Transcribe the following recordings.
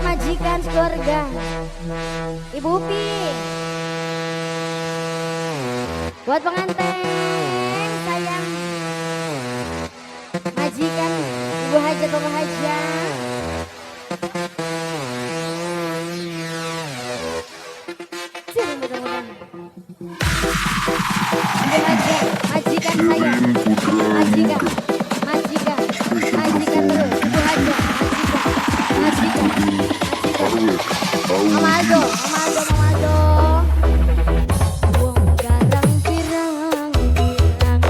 majikan keluarga Ibu Upi. Buat pengantin sayang majikan Ibu Hajat Bapak Hajat. Majikan saya, majikan terus, Ibu Hajat, majikan. Mama Aldo. Wong garang pirang-pirang,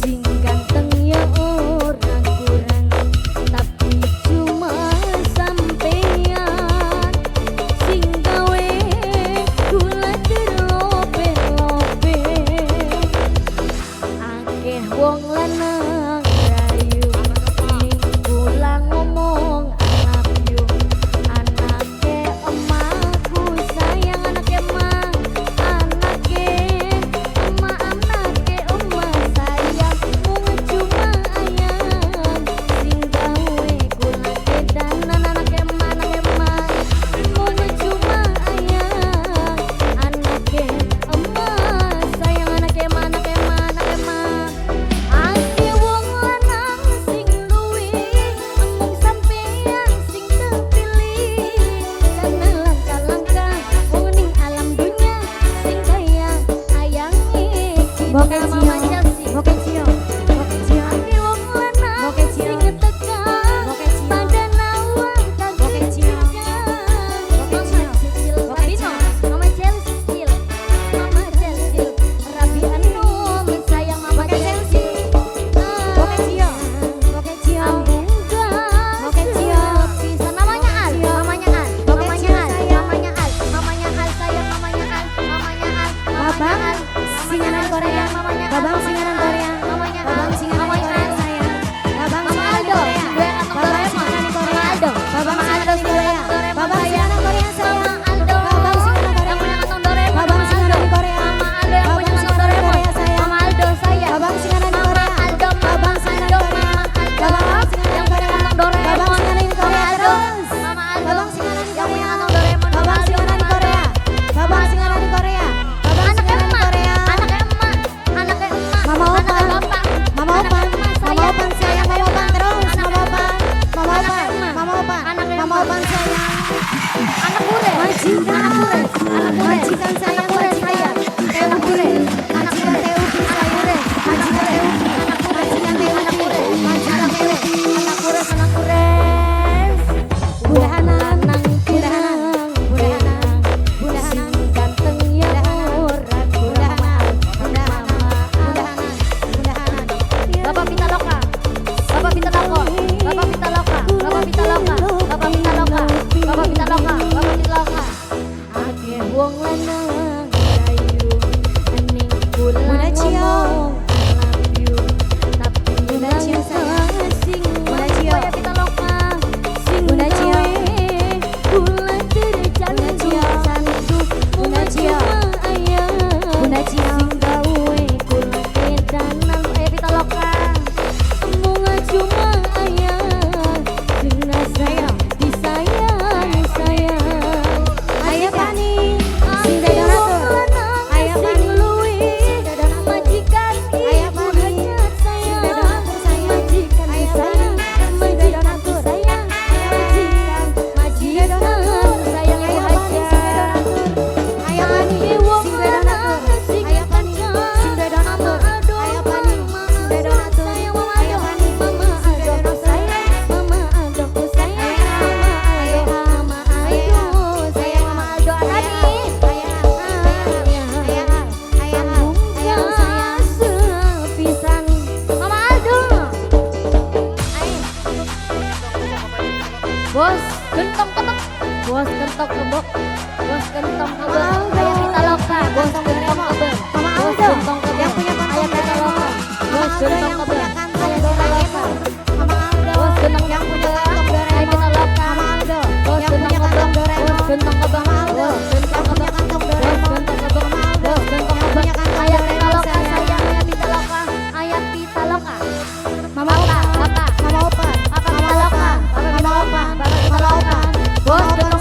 sing ganteng ya orang kurang, tapi cuma sampeyan sing gawe kula terlobe-lobe. Akeh wong lanang rayu ning kula ngomong anakku, anake emakku sayang, anake emang, anake emak, anake omah sayang, mung cuma ayang sing gawe kula kedanan. Anake emak, mung cuma ayang, anake emak sayang, anake emak, anake emak. Ake wong lanang sing luwih, mung sampeyan sing terpilih. Damelan kalangkah wong ning alam dunya, sing kaya ayang iki Mama Chelsea. Ake wong lanang sing tekan pada nawang kagem cirkan. Mama Chelsea, Rabi Anum sayang Mama Chelsea. Babang singaran Korea, Babang singaran Korea, Babang singaran Korea, Babang singaran Korea, Babang singaran Korea sayang, Babang singaran Korea, Babang singaran Korea, Babang singaran Korea sayang, Mama Aldo sayang, Babang singaran Korea, Babang singaran Korea, Babang singaran Korea, Babang singaran Korea terus, Babang singaran Korea, Babang singaran Korea, Babang singaran Korea, Babang singaran Korea, Mama Opan sayang, Mama Opan terus, Mama Opan sayang, anak ure, majikan sayang, majikan Teuki, majikan Teuki sayang, majikan Teuki, majikan Teuki, anak ure, budahanan, sing ganteng ya orang kurang, Bapak Pitaloka, Bapak Pitaloka, Bapak Pitaloka, Bapak Pitaloka, Bapak Pitaloka, Bapak Pitaloka, Bapak Pitaloka. Akeh wong lanang rayu ning kula ngomong love you, tapi nang sing kaya Pitaloka, sing gawe kula terjanji santu, mung cuma ayang sing gawe kula kedanan. Pitaloka mung cuma ayang sing sayang disayang. Aya pani sing donatur, aya pani sing donatur, majikan aya pani sing donatur sayang, majikan sayang, majikan sayang, majikan sayang, aya pani sing donatur, aya pani sing donatur, aya pani sing donatur, aya pani sing donatur, Mama Aldo sayang, Mama Aldo sayang, Mama Aldo Arani, sepisan Mama Aldo. Bos gentong ketok, bos gentong kebok, bos gentong kebok, ayah Pitaloka, bos gentong kebok, bos gentong kebok, yang punya ayah Pitaloka, bos gentong kebok, ayah Pitaloka, bos gentong yang punya kantong Doraemon, ayah Pitaloka, bos gentong kebok, bos gentong kebok, bos gentong kebok, bos gentong kebok, bos gentong kebok, ayah Pitaloka sayang, ayah Pitaloka, ayah Pitaloka, Mama Opa, Papa, Mama Opa, Papa Pitaloka, Papa Pitaloka, Papa Pitaloka, bos gentong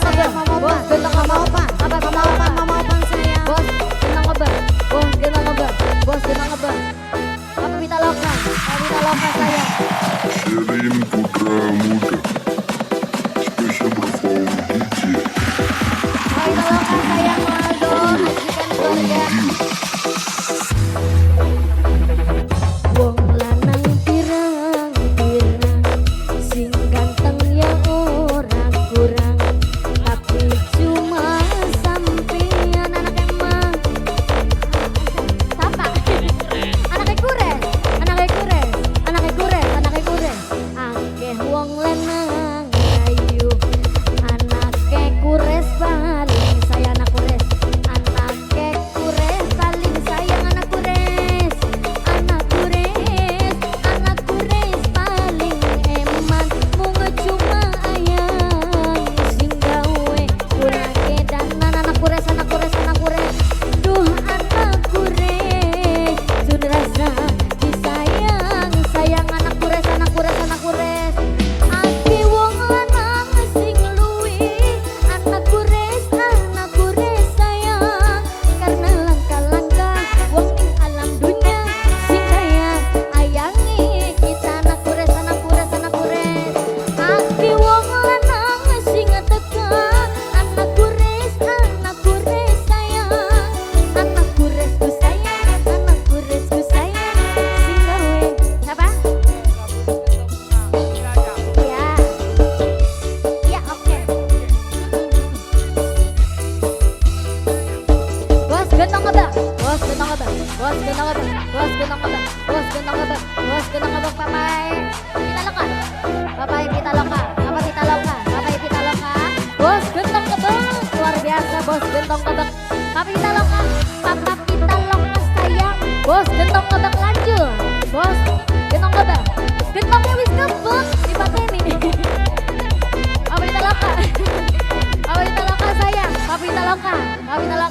Bos gentong kebek Papi Pitaloka, Papa Pitaloka sayang. Bos gentong kebek lanjut. Bos gentong kebek, gentongnya wis kebek dipateni. Papi Pitaloka, Papi Pitaloka sayang. Papi Pitaloka, Papi Pitaloka.